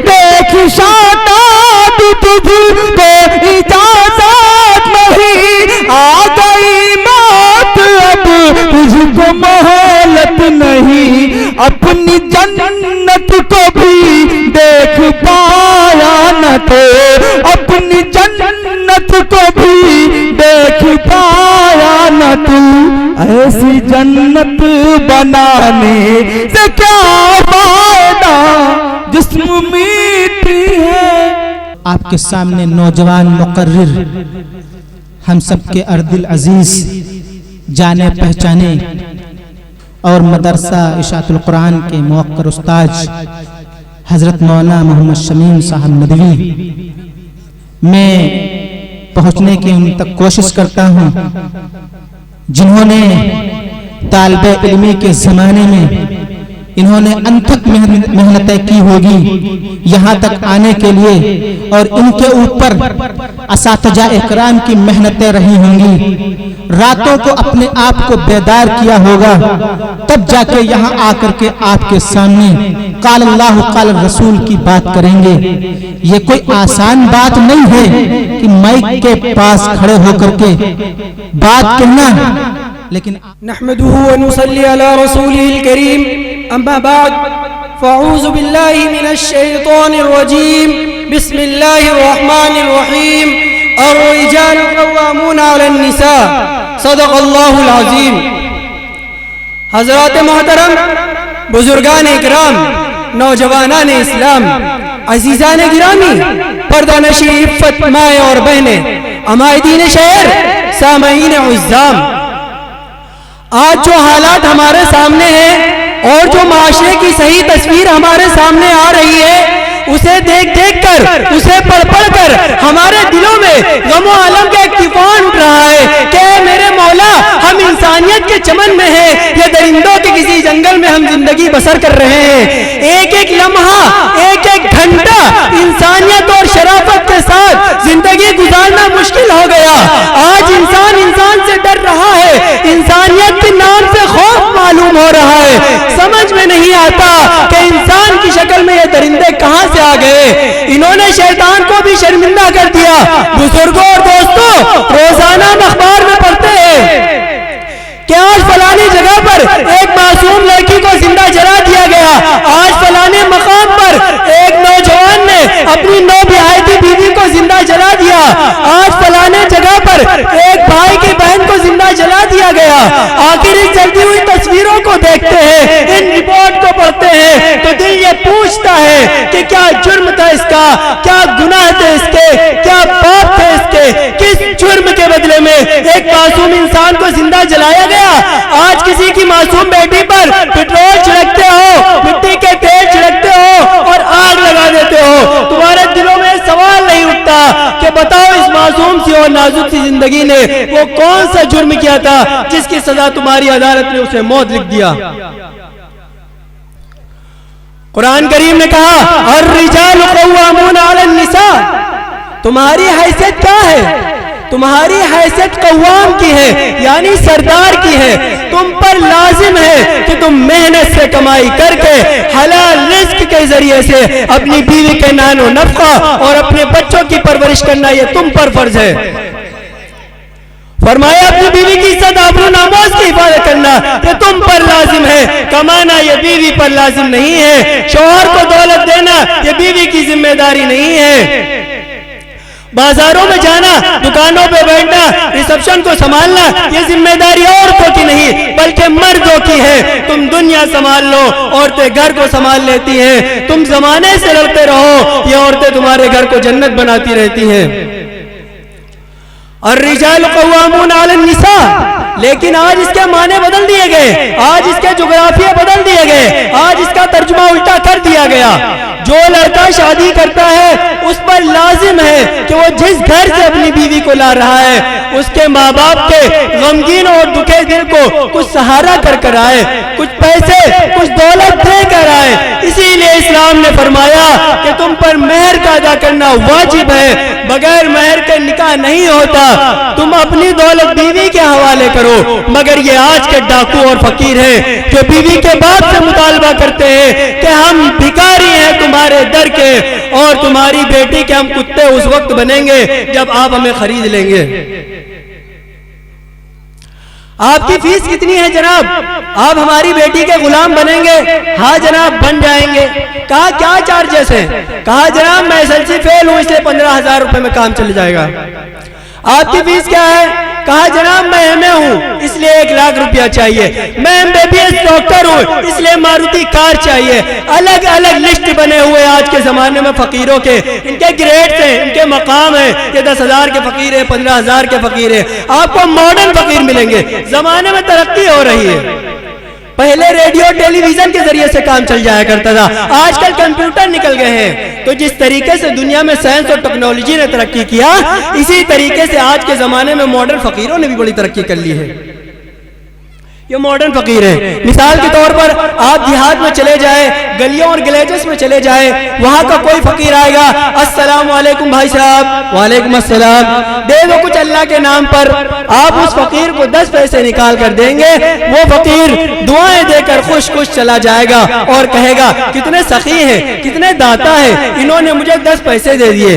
دیکھ شاداب تجھ کو اجازت نہیں، آ گئی موت اب تجھ کو مہلت نہیں، اپنی جنت کو بھی دیکھ پایا نہ تو، اپنی جنت کو بھی دیکھ پایا نہ تو، ایسی جنت بنانے سے کیا فائدہ جسم میٹی ہے۔ آپ کے سامنے نوجوان مقرر، ہم سب کے ارد العزیز، جانے پہچانے اور مدرسہ اشاعت القرآن کے موقر استاذ حضرت مولانا محمد شمیم صاحب ندوی، میں پہنچنے کی ان تک کوشش کرتا ہوں جنہوں نے طالب علمی کے زمانے میں انہوں نے انتھک محنتیں کی ہوگی یہاں تک آنے کے لیے، اور ان کے اوپر اساتذہ اکرام کی محنتیں رہی ہوں گی، راتوں کو اپنے آپ کو بیدار کیا ہوگا، تب جا کے یہاں آ کر کے آپ کے سامنے قال اللہ قال الرسول کی بات کریں گے۔ یہ کوئی آسان بات نہیں ہے کہ مائک کے پاس کھڑے ہو کر کے بات کہنا، لیکن نحمده ونصلي على رسوله الكريم، اما بعد فاعوذ بالله من الشيطان الرجيم، بسم الله الرحمن الرحيم، الرجال قوامون على النساء، صدق اللہ العظیم۔ حضرات محترم، بزرگان اکرام، نوجوانان اسلام، عزیزان گرامی، پردہ نشین عفت مائیں اور بہنیں، عمائدین شہر، سامعین عزام، آج جو حالات ہمارے سامنے ہیں اور جو معاشرے کی صحیح تصویر ہمارے سامنے آ رہی ہے، اسے دیکھ دیکھ کر، اسے پڑھ پڑھ کر ہمارے دلوں میں غم و علم کا ایک طوفان اٹھ رہا ہے کہ اے میرے مولا، ہم انسانیت کے چمن میں ہیں یا درندوں کے کسی جنگل میں ہم زندگی بسر کر رہے ہیں۔ ایک ایک لمحہ، ایک ایک گھنٹہ انسانیت اور شرافت کے ساتھ زندگی گزارنا مشکل ہو گیا۔ آج انسان سے ڈر رہا ہے، انسانیت کے نام سے خوف معلوم ہو رہا ہے۔ سمجھ میں نہیں آتا کہ انسان کی شکل میں یہ درندے کہاں سے آ گئے۔ انہوں نے شیطان کو بھی شرمندہ کر دیا۔ بزرگوں اور دوستوں، روزانہ ہم اخبار میں پڑھتے ہیں کہ آج فلانی جگہ پر ایک معصوم لڑکی کو زندہ جلا دیا گیا، آج فلانے مقام پر ایک نوجوان نے اپنی نو بیاہتی بیوی کو زندہ جلا دیا، آج فلانے جگہ پر ایک بھائی کی بہن کو زندہ جلا دیا گیا۔ آخر اس جلتی ہوئی تصویروں کو دیکھتے ہیں، ان رپورٹ کو پڑھتے ہیں تو دل یہ پوچھتا ہے کہ کیا جرم تھا اس کا، کیا گناہ تھے اس کے، کیا پاپ تھے اس کے، کس جرم کے بدلے میں ایک معصوم انسان کو زندہ جلایا گیا۔ آج کسی کی معصوم بیٹی پر پیٹرول چھڑکتے ہو، مٹی کے تیل چھڑکتے ہو اور آگ لگا دیتے ہو، تمہارے دلوں میں سوال نہیں اٹھتا کہ بتاؤ اس معصوم سی اور نازک سی زندگی نے وہ کون سا جرم کیا تھا جس کی سزا تمہاری عدالت نے اسے موت لکھ دیا۔ قرآن کریم نے کہا الرجال قوامون علی النساء، تمہاری حیثیت کیا ہے؟ تمہاری حیثیت قوام کی ہے، یعنی سردار کی ہے۔ تم پر لازم ہے کہ تم محنت سے کمائی کر کے حلال رزق کے ذریعے سے اپنی بیوی کے نان و نفقہ اور اپنے بچوں کی پرورش کرنا یہ تم پر فرض ہے۔ فرمایا اپنی بیوی کی عزت آبرو ناموز کی حفاظت کرنا یہ تم پر لازم ہے، کمانا یہ بیوی پر لازم نہیں ہے، شوہر کو دولت دینا یہ بیوی کی ذمہ داری نہیں ہے، بازاروں میں جانا، دکانوں پہ بیٹھنا، ریسپشن کو سنبھالنا یہ ذمہ داری عورتوں کی نہیں بلکہ مردوں کی ہے۔ تم دنیا سنبھال لو، عورتیں گھر کو سنبھال لیتی ہیں، تم زمانے سے لڑتے رہو، یہ عورتیں تمہارے گھر کو جنت بناتی رہتی ہیں۔ الرجال قوامون علی النساء، لیکن آج اس کے معنی بدل دیے گئے، آج اس کے جغرافیہ بدل دیے گئے، آج اس کا ترجمہ الٹا کر دیا گیا۔ جو لڑکا شادی کرتا ہے اس پر لازم ہے کہ وہ جس گھر سے اپنی بیوی کو لا رہا ہے اس کے ماں باپ کے غمگین اور دکھے دل کو کچھ سہارا کر کر آئے، کچھ پیسے، کچھ دولت دے لے کر آئے. اسی لیے اسلام نے فرمایا کہ تم پر مہر کا ادا کرنا واجب ہے. بغیر مہر کے نکاح نہیں ہوتا. تم اپنی دولت بیوی کے حوالے کرو. مگر یہ آج کے ڈاکو اور فقیر ہیں جو بیوی کے باپ سے مطالبہ کرتے ہیں کہ ہم بھکاری ہیں تمہارے در کے، اور تمہاری بیٹی کے ہم کتے اس وقت بنیں گے جب آپ ہمیں خرید لیں گے. آپ کی فیس کتنی ہے جناب؟ آپ ہماری بیٹی کے غلام بنیں گے؟ ہاں جناب بن جائیں گے. کہا کیا چارجز ہیں؟ کہا جناب میں SLC فیل ہوں اس لیے 15,000 روپے میں کام چل جائے گا. آپ کی فیس کیا ہے؟ کہا جناب میں MA ہوں اس لیے 1 لاکھ روپیہ چاہیے. میں MBBS ڈاکٹر ہوں اس لیے ماروتی کار چاہیے. الگ الگ لسٹ بنے ہوئے آج کے زمانے میں فقیروں کے. ان کے گریڈز ہیں، ان کے مقام ہیں. یہ 10,000 کے فقیر ہیں، 15,000 کے فقیر ہیں. آپ کو ماڈرن فقیر ملیں گے. زمانے میں ترقی ہو رہی ہے. پہلے ریڈیو ٹیلی ویژن کے ذریعے سے کام چل جایا کرتا تھا، آج کل کمپیوٹر نکل گئے ہیں. تو جس طریقے سے دنیا میں سائنس اور ٹیکنالوجی نے ترقی کیا، اسی طریقے سے آج کے زمانے میں ماڈرن فقیروں نے بھی بڑی ترقی کر لی ہے. یہ ماڈرن فقیر ہیں. مثال کے طور پر آپ دیہات میں چلے جائیں، گلیوں اور گلیجز میں چلے جائیں، وہاں کا کوئی فقیر آئے گا، السلام علیکم بھائی صاحب. وعلیکم السلام. دے دو کچھ اللہ کے نام پر. آپ اس فقیر کو 10 پیسے نکال کر دیں گے، وہ فقیر دعائیں دے کر خوش خوش چلا جائے گا اور کہے گا کتنے سخی ہیں، کتنے داتا ہیں، انہوں نے مجھے 10 پیسے دے دیے.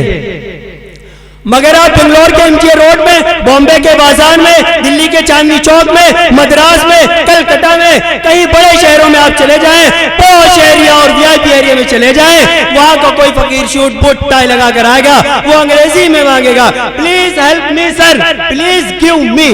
مگر آپ بنگلور کے MGA روڈ میں، بامبے کے بازار میں، دلی کے چاندنی چوک میں، مدراس میں، کلکتہ میں، کہیں بڑے شہروں میں آپ چلے جائیں، پوش ایریا اور VIP ایریا میں چلے جائیں، وہاں کا کوئی فقیر شوٹ بوٹ ٹائی لگا کر آئے گا، وہ انگریزی میں مانگے گا please help me sir, please give me.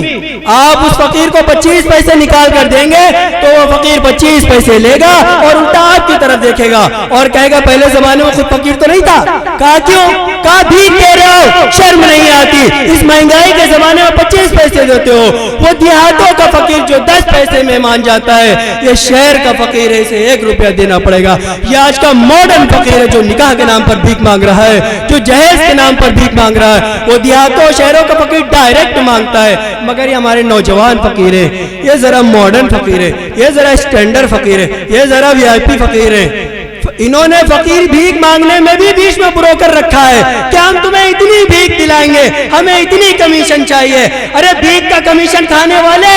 آپ اس فقیر کو 25 پیسے نکال کر دیں گے تو وہ فقیر 25 پیسے لے گا اور الٹا آپ کی طرف دیکھے گا اور کہے گا پہلے زمانے میں خود فقیر تو نہیں تھا. کہا کیوں؟ کہا بھیک دے رہے ہو، شرم نہیں آتی؟ اس مہنگائی کے زمانے میں 25 پیسے دیتے ہو. وہ دیہاتوں کا فقیر جو 10 پیسے میں مان جاتا ہے، یہ شہر کا فقیر ہے، اسے 1 روپیہ دینا پڑے گا. یہ آج کا ماڈرن فقیر ہے جو نکاح کے نام پر بھیک مانگ رہا ہے، جو جہیز کے نام پر بھیک مانگ رہا ہے. وہ دیہاتوں شہروں کا فقیر ڈائریکٹ مانگتا ہے. مگر یہ ہمارے نوجوان فقیر ہیں، یہ ذرا ماڈرن فقیر ہے، یہ ذرا اسٹینڈرڈ فقیر ہے، یہ ذرا VIP فقیر ہے. انہوں نے فقیر بھیک مانگنے میں بھی بیچ میں بروکر رکھا ہے کہ ہم تمہیں اتنی بھیک دلائیں گے، ہمیں اتنی کمیشن چاہیے. ارے بھیک کا کمیشن کھانے والے،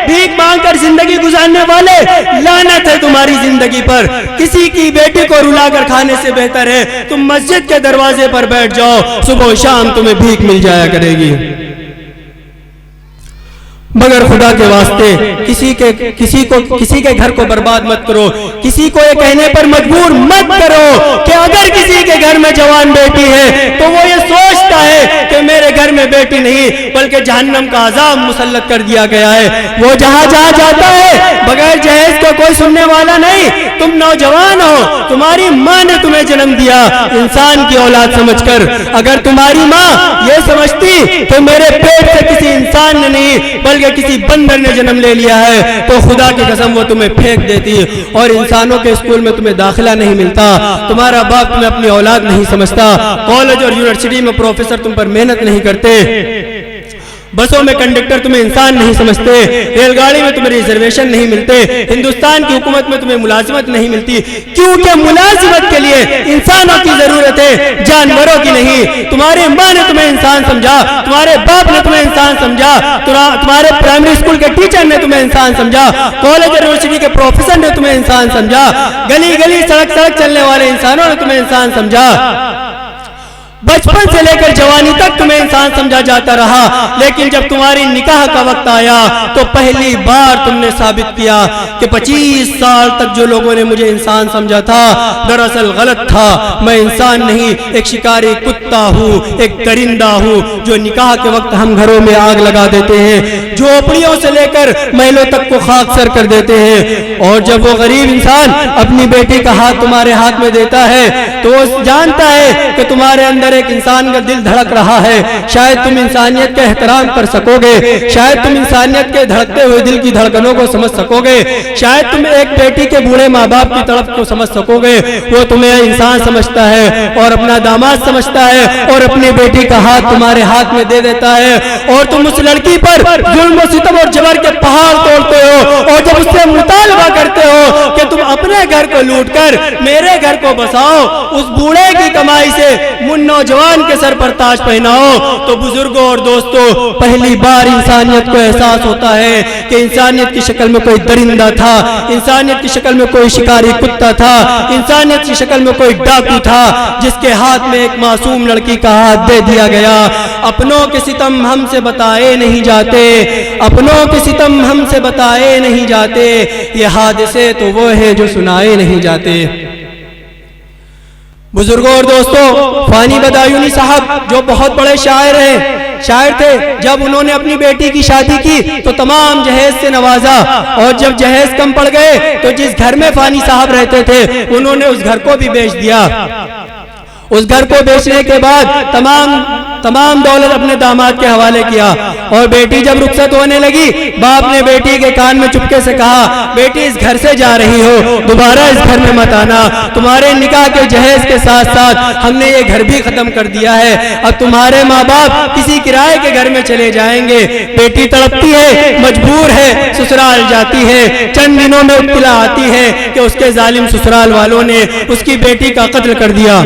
بھیک مانگ کر زندگی گزارنے والے، لعنت ہے تمہاری زندگی پر. کسی کی بیٹی کو رلا کر کھانے سے بہتر ہے تم مسجد کے دروازے پر بیٹھ جاؤ، صبح و شام تمہیں بھیک مل جایا کرے گی. مگر خدا کے واسطے کسی کے گھر کو برباد مت کرو، کسی کو یہ کہنے پر مجبور مت کرو کہ اگر کسی کے گھر میں جوان بیٹی ہے تو وہ یہ سوچتا ہے کہ میرے گھر میں بیٹی نہیں بلکہ جہنم کا عذاب مسلط کر دیا گیا ہے. وہ جہاں جاتا ہے بغیر جہیز کا کوئی سننے والا نہیں. تم نوجوان ہو، تمہاری ماں نے تمہیں جنم دیا انسان کی اولاد سمجھ کر. اگر تمہاری ماں یہ سمجھتی کہ میرے پیٹ سے کسی انسان نے نہیں بلکہ کسی بندر نے جنم لے لیا ہے تو خدا کی قسم وہ تمہیں پھینک دیتی. اور انسانوں کے اسکول میں تمہیں داخلہ نہیں ملتا، تمہارا باپ تمہیں اپنی اولاد نہیں سمجھتا، کالج اور یونیورسٹی میں پروفیسر تم پر محنت نہیں کرتے، بسوں میں کنڈکٹر تمہیں انسان نہیں سمجھتے، ریل گاڑی میں تمہیں ریزرویشن نہیں ملتے، ہندوستان کی حکومت میں تمہیں ملازمت نہیں ملتی کیونکہ ملازمت کے لیے انسانوں کی ضرورت ہے، جانوروں کی نہیں. تمہاری ماں نے تمہیں انسان سمجھا، تمہارے باپ نے تمہیں انسان سمجھا، تمہارے پرائمری اسکول کے ٹیچر نے تمہیں انسان سمجھا، کالج اور یونیورسٹی کے پروفیسر نے تمہیں انسان سمجھا، گلی گلی سڑک سڑک چلنے والے انسانوں نے تمہیں انسان سمجھا. بچپن سے لے کر جوانی تک تمہیں انسان سمجھا جاتا رہا. لیکن جب تمہاری نکاح کا وقت آیا تو پہلی بار تم نے ثابت کیا کہ 25 سال تک جو لوگوں نے مجھے انسان سمجھا تھا دراصل غلط تھا. میں انسان نہیں، ایک شکاری کتا ہوں، ایک درندہ ہوں جو نکاح کے وقت ہم گھروں میں آگ لگا دیتے ہیں، جھوپڑیوں سے لے کر محلوں تک کو خاک سر کر دیتے ہیں. اور جب وہ غریب انسان اپنی بیٹی کا ہاتھ تمہارے ہاتھ میں دیتا ہے تو وہ جانتا ہے کہ تمہارے اندر اگر ایک انسان کا دل دھڑک رہا ہے شاید تم انسانیت کا احترام کر سکو گے، شاید تم انسانیت کے دھڑکتے ہوئے دل کی دھڑکنوں کو سمجھ سکو گے، شاید تم ایک بیٹی کے بوڑھے ماں باپ کی تڑپ کو سمجھ سکو گے۔ وہ تمہیں انسان سمجھتا ہے اور اپنا داماد سمجھتا ہے اور اپنی بیٹی کا ہاتھ تمہارے ہاتھ میں دے دیتا ہے، اور تم اس لڑکی پر ظلم و ستم اور جبر کے پہاڑ توڑتے ہو، اور جب اس سے مطالبہ کرتے ہو کہ تم اپنے گھر کو لوٹ کر میرے گھر کو بساؤ، اس بوڑھے کی کمائی سے من نوجوان کے سر پر تاج پہناؤ، تو بزرگوں اور دوستوں پہلی بار انسانیت کو احساس ہوتا ہے کہ انسانیت کی شکل میں کوئی درندہ تھا، انسانیت کی شکل میں کوئی شکاری کتا تھا، انسانیت کی شکل میں کوئی ڈاکو تھا جس کے ہاتھ میں ایک معصوم لڑکی کا ہاتھ دے دیا گیا۔ اپنوں کے ستم ہم سے بتائے نہیں جاتے، اپنوں کے ستم ہم سے بتائے نہیں جاتے، یہ حادثے تو وہ ہیں جو سنائے نہیں جاتے۔ بزرگوں اور دوستوں، فانی بدایونی صاحب جو بہت بڑے شاعر تھے، جب انہوں نے اپنی بیٹی کی شادی کی تو تمام جہیز سے نوازا، اور جب جہیز کم پڑ گئے تو جس گھر میں فانی صاحب رہتے تھے انہوں نے اس گھر کو بھی بیچ دیا۔ اس گھر کو بیچنے کے بعد تمام دولت اپنے داماد کے حوالے کیا، اور بیٹی جب رخصت ہونے لگی باپ نے بیٹی کے کان میں چپکے سے کہا، بیٹی اس گھر سے جا رہی ہو، دوبارہ اس گھر میں مت آنا، تمہارے نکاح کے جہیز کے ساتھ ساتھ ہم نے یہ گھر بھی ختم کر دیا ہے، اب تمہارے ماں باپ کسی کرائے کے گھر میں چلے جائیں گے۔ بیٹی تڑپتی ہے، مجبور ہے، سسرال جاتی ہے، چند دنوں میں اطلاع آتی ہے کہ اس کے ظالم سسرال والوں نے اس کی بیٹی کا قتل کر دیا۔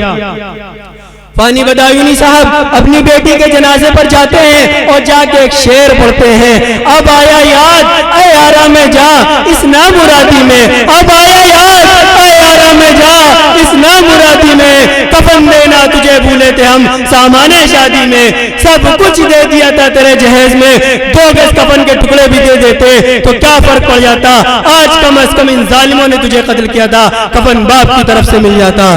فانی بدایونی صاحب اپنی بیٹی کے جنازے پر جاتے ہیں اور جا کے ایک شعر پڑھتے ہیں، اب آیا یاد اے یارا میں جا اس نامرادی میں، اب آیا یاد اے یارا میں جا اس نامرادی میں، کفن دینا تجھے بھولے تھے ہم سامان شادی میں، سب کچھ دے دیا تھا تیرے جہیز میں، 2 گز کفن کے ٹکڑے بھی دے دیتے تو کیا فرق پڑ جاتا، آج کم از کم ان ظالموں نے تجھے قتل کیا تھا، کفن باپ کی طرف سے مل جاتا۔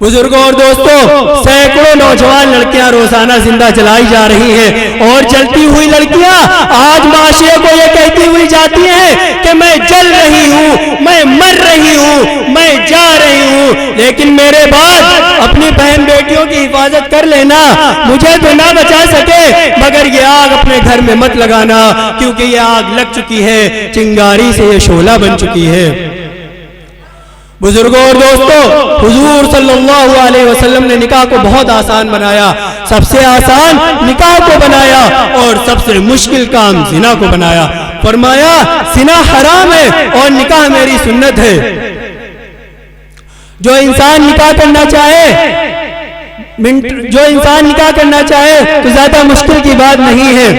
بزرگوں اور دوستوں، سینکڑوں نوجوان لڑکیاں روزانہ زندہ جلائی جا رہی ہیں، اور جلتی ہوئی لڑکیاں آج معاشرے کو یہ کہتی ہوئی جاتی ہیں کہ میں جل رہی ہوں، میں مر رہی ہوں، میں جا رہی ہوں، لیکن میرے بعد اپنی بہن بیٹیوں کی حفاظت کر لینا، مجھے تو نہ بچا سکے مگر یہ آگ اپنے گھر میں مت لگانا، کیونکہ یہ آگ لگ چکی ہے، چنگاری سے یہ شعلہ بن چکی ہے۔ بزرگوں اور دوستوں، حضور صلی اللہ علیہ وسلم نے نکاح کو بہت آسان بنایا، سب سے آسان نکاح کو بنایا اور سب سے مشکل کام زنا کو بنایا۔ فرمایا زنا حرام ہے اور نکاح میری سنت ہے۔ جو انسان نکاح کرنا چاہے تو زیادہ مشکل کی بات نہیں ہے،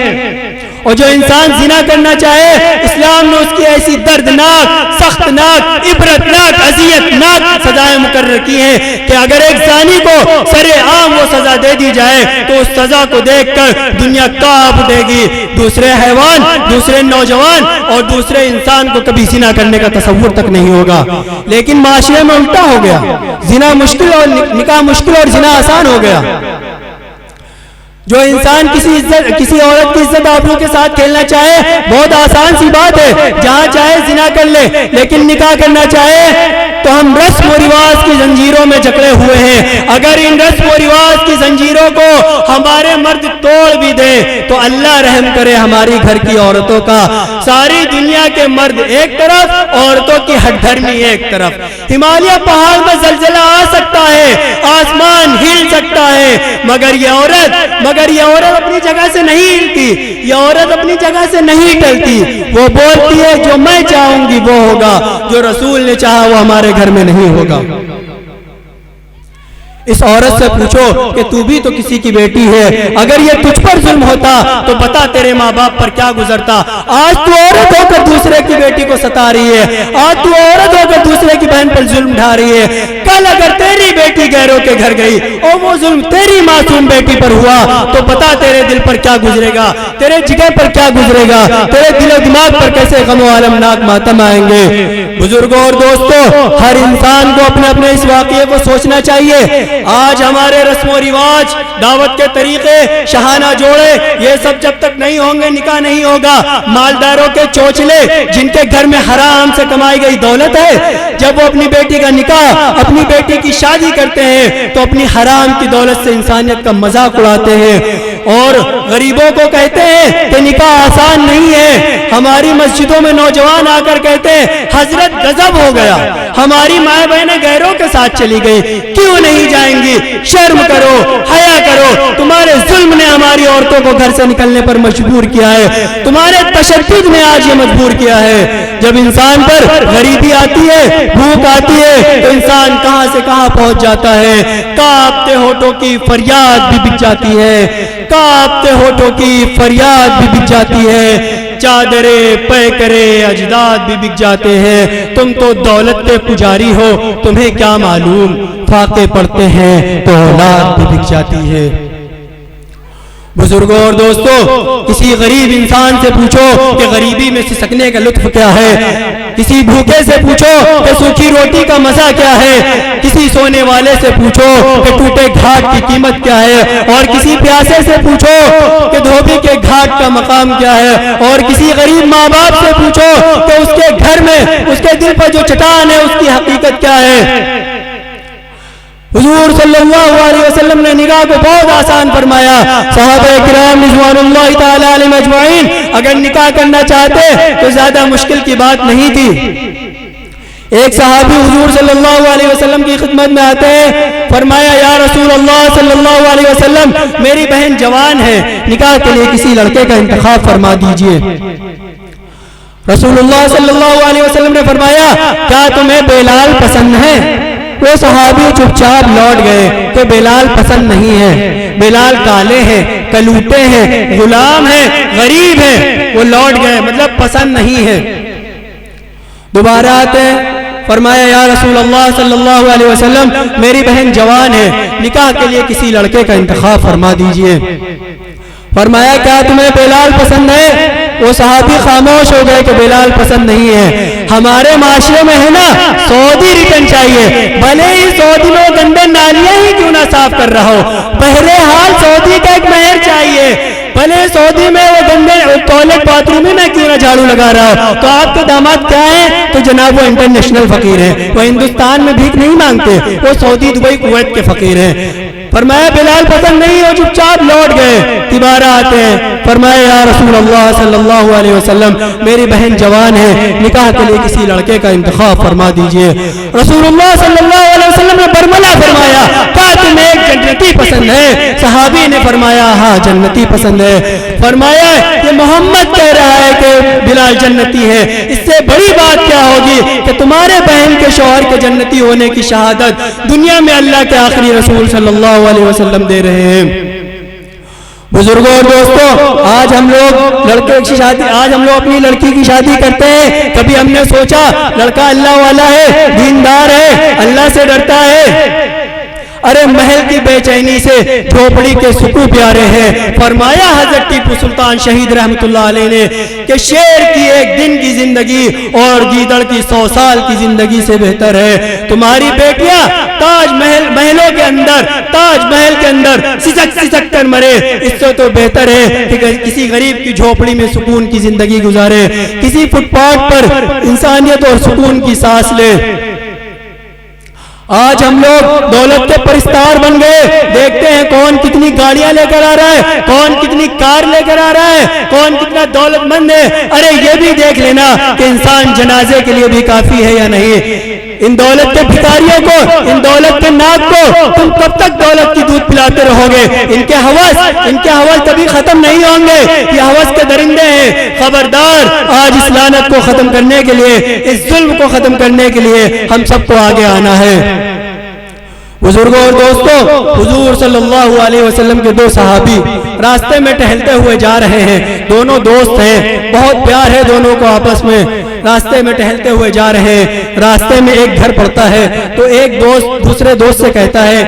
اور جو انسان زنا کرنا چاہے اسلام نے اس کی ایسی دردناک، سختناک، عبرتناک، اذیتناک سزائیں مقرر کی ہیں کہ اگر ایک زانی کو سرے عام وہ سزا دے دی جائے تو اس سزا کو دیکھ کر دنیا کانپ اٹھے گی، دوسرے حیوان، دوسرے نوجوان اور دوسرے انسان کو کبھی زنا کرنے کا تصور تک نہیں ہوگا۔ لیکن معاشرے میں الٹا ہو گیا، زنا مشکل اور نکاح مشکل اور زنا آسان ہو گیا۔ جو انسان کسی عورت کی عزت آبرو کے ساتھ کھیلنا چاہے بہت آسان سی بات ہے، جہاں چاہے زنا کر لے، لیکن نکاح کرنا چاہے تو ہم رسم و رواج کی زنجیروں میں جکڑے ہوئے ہیں۔ اگر ان رسم و رواج کی زنجیروں کو ہمارے مرد توڑ بھی دیں تو اللہ رحم کرے ہماری گھر کی عورتوں کا۔ ساری دنیا کے مرد ایک طرف، عورتوں کی ہٹ دھرمی ایک طرف۔ ہمالیہ پہاڑ میں زلزلہ آ سکتا ہے، آسمان ہل سکتا ہے، مگر یہ عورت اپنی جگہ سے نہیں ہلتی، یہ عورت اپنی جگہ سے نہیں ٹلتی۔ وہ بولتی ہے جو میں چاہوں گی وہ ہوگا، جو رسول نے چاہا وہ ہمارے گھر میں نہیں ہوگا۔ اس عورت سے پوچھو کہ تو بھی تو کسی کی بیٹی ہے، اگر یہ تجھ پر ظلم ہوتا تو بتا تیرے ماں باپ پر کیا گزرتا۔ آج تو عورت ہو کر دوسرے کی بیٹی کو ستا رہی ہے، آج تو عورت ہو کر دوسرے کی بہن پر ظلم ڈھا رہی ہے، کل اگر تیری بیٹی غیروں کے گھر گئی اور وہ ظلم تیری معصوم بیٹی پر ہوا تو بتا تیرے دل پر کیا گزرے گا، تیرے جگر پر کیا گزرے گا، تیرے دل و دماغ پر کیسے غم و المناک ماتم آئیں گے۔ بزرگوں اور دوستوں، ہر انسان کو اپنے اپنے اس واقعے کو سوچنا چاہیے۔ آج ہمارے رسم و رواج، دعوت کے طریقے، شہانہ جوڑے، یہ سب جب تک نہیں ہوں گے نکاح نہیں ہوگا۔ مالداروں کے چوچلے جن کے گھر میں حرام سے کمائی گئی دولت ہے، جب وہ اپنی بیٹی کا نکاح، اپنی بیٹی کی شادی کرتے ہیں تو اپنی حرام کی دولت سے انسانیت کا مذاق اڑاتے ہیں اور غریبوں کو کہتے ہیں کہ نکاح آسان نہیں ہے۔ ہماری مسجدوں میں نوجوان آ کر کہتے ہیں حضرت غضب ہو گیا، ہماری مائیں بہنیں غیروں کے ساتھ چلی گئی، کیوں نہیں جائیں گی؟ شرم کرو، حیا کرو، تمہارے ظلم نے ہماری عورتوں کو گھر سے نکلنے پر مجبور کیا ہے، تمہارے تشدد نے آج یہ مجبور کیا ہے۔ جب انسان پر غریبی آتی ہے، بھوک آتی ہے تو انسان کہاں سے کہاں پہنچ جاتا ہے۔ کانپتے ہونٹوں کی فریاد بھی بک جاتی ہے، کانپتے ہونٹوں کی فریاد بھی بک جاتی ہے، چادرے پیکرے اجداد بھی بک جاتے ہیں۔ تم تو دولت کے پجاری ہو، تمہیں کیا معلوم، فاقے پڑتے ہیں تو اولاد بھی بک جاتی ہے۔ بزرگوں اور دوستو، کسی غریب انسان سے پوچھو کہ غریبی میں سسکنے کا لطف کیا ہے، کسی بھوکے سے پوچھو کہ سوکھی روٹی کا مزہ کیا ہے، کسی سونے والے سے پوچھو کہ ٹوٹے گھاٹ کی قیمت کیا ہے، اور کسی پیاسے سے پوچھو کہ دھوبی کے گھاٹ کا مقام کیا ہے، اور کسی غریب ماں باپ سے پوچھو کہ اس کے گھر میں اس کے دل پر جو چٹان ہے اس کی حقیقت کیا ہے۔ حضور صلی اللہ علیہ وسلم نے نکاح کو بہت آسان فرمایا۔ صحابہ کرام رضوان اللہ تعالی علیہم اجمعین اگر نکاح کرنا چاہتے تو زیادہ مشکل کی بات نہیں تھی۔ ایک صحابی حضور صلی اللہ علیہ وسلم کی خدمت میں آتے ہیں، فرمایا یا رسول اللہ صلی اللہ علیہ وسلم میری بہن جوان ہے، نکاح کے لیے کسی لڑکے کا انتخاب فرما دیجئے۔ رسول اللہ صلی اللہ علیہ وسلم نے فرمایا کیا تمہیں بلال پسند ہے؟ وہ صحابی چپ چاپ لوٹ گئے کہ بلال پسند نہیں ہے، بلال کالے ہیں، کلوٹے ہیں، غلام ہیں، غریب ہیں، وہ لوٹ گئے، مطلب پسند نہیں ہے۔ دوبارہ آتے ہیں، فرمایا یا رسول اللہ صلی اللہ علیہ وسلم میری بہن جوان ہے، نکاح کے لیے کسی لڑکے کا انتخاب فرما دیجئے۔ فرمایا کیا تمہیں بلال پسند ہے؟ وہ صحابی خاموش ہو گئے کہ بلال پسند نہیں ہے۔ ہمارے معاشرے میں ہے نا سعودی ریٹرن چاہیے، بھلے ہی سعودی میں گندے نالیاں ہی کیوں نہ صاف کر رہا ہو، بہرحال سعودی کا ایک مہر چاہیے، بھلے سعودی میں وہ گندے ٹوائلٹ باتھ روم میں کیوں نہ جھاڑو لگا رہا ہو۔ تو آپ کے داماد کیا ہیں؟ تو جناب وہ انٹرنیشنل فقیر ہیں، وہ ہندوستان میں بھیک نہیں مانگتے، وہ سعودی دبئی کویت کے فقیر ہیں۔ فرمایا بلال پسند نہیں ہو، چپ چاپ لوٹ گئے۔ دوبارہ آتے ہیں، فرمایا یا رسول اللہ صلی اللہ علیہ وسلم میری بہن جوان ہے، نکاح کے لیے کسی لڑکے کا انتخاب فرما دیجئے۔ رسول اللہ صلی اللہ علیہ وسلم نے برملا فرمایا کیا تمہیں ایک جنتی پسند ہے؟ صحابی نے فرمایا ہاں جنتی پسند ہے۔ فرمایا یہ محمد کہہ رہا ہے کہ بلال جنتی ہے، اس سے بڑی بات کیا ہوگی کہ تمہارے بہن کے شوہر کے جنتی ہونے کی شہادت دنیا میں اللہ کے آخری رسول صلی اللہ علیہ وسلم دے رہے ہیں۔ بزرگوں اور دوستوں، آج ہم لوگ لڑکے کی شادی، آج ہم لوگ اپنی لڑکی کی شادی کرتے ہیں، کبھی ہم نے سوچا لڑکا اللہ والا ہے، دیندار ہے، اللہ سے ڈرتا ہے؟ ارے محل کی بے چینی سے جھوپڑی کے سکون پیارے ہیں۔ فرمایا حضرت ٹیپو سلطان شہید رحمت اللہ علیہ نے کہ شیر کی ایک دن کی زندگی اور گیدڑ کی 100 سال کی زندگی سے بہتر ہے۔ تمہاری بیٹیاں تاج محلوں کے اندر، تاج محل کے اندر سسک کر مرے، اس سے تو بہتر ہے کہ کسی غریب کی جھوپڑی میں سکون کی زندگی گزارے، کسی فٹ پاتھ پر انسانیت اور سکون کی سانس لے۔ آج ہم لوگ دولت کے پرستار بن گئے، دیکھتے ہیں کون کتنی گاڑیاں لے کر آ رہا ہے، کون کتنی کار لے کر آ رہا ہے، کون کتنا دولت مند ہے۔ ارے یہ بھی دیکھ لینا کہ انسان جنازے کے لیے بھی کافی ہے یا نہیں۔ ان دولت کے بھکاریوں کو، ان دولت کے ناک کو تم کب تک دولت کی دودھ پلاتے رہو گے؟ ان کے حوث کبھی ختم نہیں ہوں گے، یہ حوث کے درندے ہیں۔ خبردار، آج اس لعنت کو ختم کرنے کے لیے، اس ظلم کو ختم کرنے کے لیے ہم سب کو آگے آنا ہے۔ بزرگوں اور دوستوں، حضور صلی اللہ علیہ وسلم کے دو صحابی راستے میں ٹہلتے ہوئے جا رہے ہیں، دونوں دوست ہیں، بہت پیار ہے دونوں کو آپس میں، راستے میں ٹہلتے ہوئے جا رہے ہیں۔ راستے میں ایک گھر پڑتا ہے تو ایک دوست دوسرے دوست سے کہتا ہے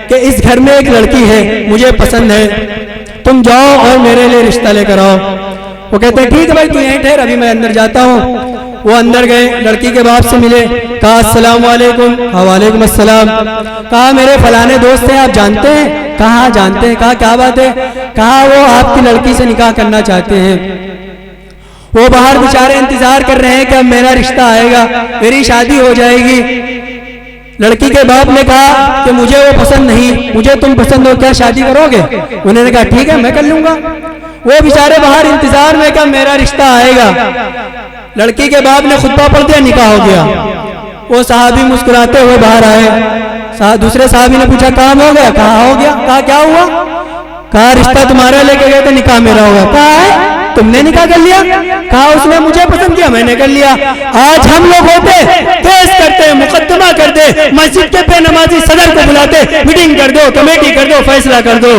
کہ اس گھر میں ایک لڑکی ہے، مجھے پسند ہے، تم جاؤ اور میرے لیے رشتہ لے کر آؤ۔ وہ کہتے ہیں ٹھیک ہے بھائی تو یہیں ٹھہر، ابھی میں اندر جاتا ہوں۔ وہ اندر گئے, لڑکی کے باپ سے ملے, کہا السلام علیکم. وعلیکم السلام. کہا میرے فلانے دوست ہیں, آپ جانتے ہیں؟ کہا جانتے ہیں. کہا کیا بات ہے؟ کہا وہ آپ کی لڑکی سے نکاح کرنا چاہتے ہیں. وہ باہر بیچارے انتظار کر رہے ہیں کہ اب میرا رشتہ آئے گا, میری شادی ہو جائے گی. لڑکی کے باپ نے کہا کہ مجھے وہ پسند نہیں, مجھے تم پسند ہو, کیا شادی کرو گے؟ انہوں نے کہا ٹھیک ہے میں کر لوں گا. وہ بیچارے باہر انتظار میں کہ میرا رشتہ آئے گا. لڑکی کے باپ نے خطبہ پڑھ دیا, نکاح ہو گیا. وہ صحابی مسکراتے ہوئے باہر آئے. دوسرے صحابی نے پوچھا کام ہو گیا؟ کہا ہو گیا. کہا کیا ہوا؟ کہا رشتہ تمہارا لے کے گئے تھے, نکاح میرا ہوگا. کہا ہے تم نے نکاح کر لیا؟ کہا اس نے مجھے پسند کیا, میں نے کر لیا. آج ہم لوگ ہوتے کیس کرتے, مقدمہ کرتے, مسجد کے بے نمازی صدر کو بلاتے, میٹنگ کر دو, کمیٹی کر دو, فیصلہ کر دو.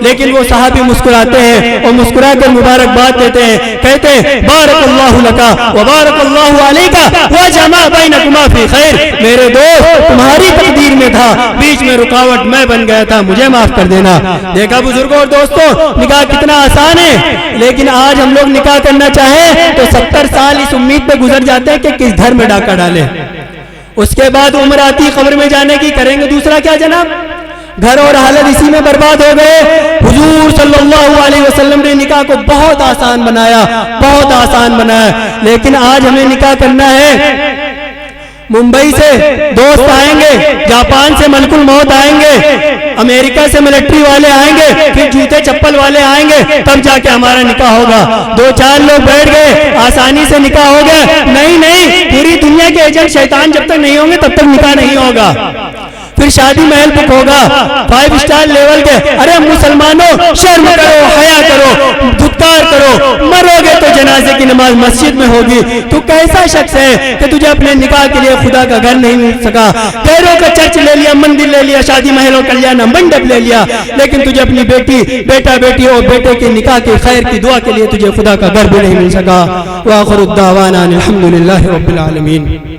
لیکن وہ صحابی مسکراتے ہیں اور مسکرا کر مبارکباد دیتے ہیں, کہتے ہیں بارک اللہ لکا وبارک اللہ علیکا وجمع بینکما فی خیر. میرے دوست تمہاری تقدیر میں تھا, بیچ میں رکاوٹ میں بن گیا تھا, مجھے معاف کر دینا. دیکھا بزرگوں اور دوستوں, نکاح کتنا آسان ہے. لیکن آج ہم لوگ نکاح کرنا چاہیں تو 70 سال اس امید پہ گزر جاتے ہیں کہ کس گھر میں ڈاکہ ڈالیں. اس کے بعد عمر آتی قبر میں جانے کی, کریں گے دوسرا کیا جناب؟ گھر اور حالت اسی میں برباد ہو گئے. حضور صلی اللہ علیہ وسلم نے نکاح کو بہت آسان بنایا, بہت آسان بنایا. لیکن آج ہمیں نکاح کرنا ہے, ممبئی سے دوست آئیں گے, جاپان سے ملک الموت آئیں گے, امریکہ سے ملٹری والے آئیں گے, پھر جوتے چپل والے آئیں گے, تب جا کے ہمارا نکاح ہوگا. 2-4 لوگ بیٹھ گئے, آسانی سے نکاح ہو گیا. نہیں, پوری دنیا کے ایجنٹ شیطان جب تک نہیں ہوں گے تب تک نکاح نہیں ہوگا. پھر شادی محل بک ہوگا 5 اسٹار لیول کے. ارے مسلمانوں, شرم کرو, حیا کرو, دھتکار کرو, مرو گے تو جنازے کی نماز مسجد میں ہوگی. تو کیسا شخص ہے کہ تجھے اپنے نکاح کے لیے خدا کا گھر نہیں مل سکا؟ پیروں کا چرچ لے لیا, مندر لے لیا, شادی محلوں کا لیا, نہ منڈپ لے لیا, لیکن تجھے اپنی بیٹی, بیٹی اور بیٹے کے نکاح کے خیر کی دعا کے لیے تجھے خدا کا گھر بھی نہیں مل سکا. وآخر الدعوانا الحمدللہ رب العالمین.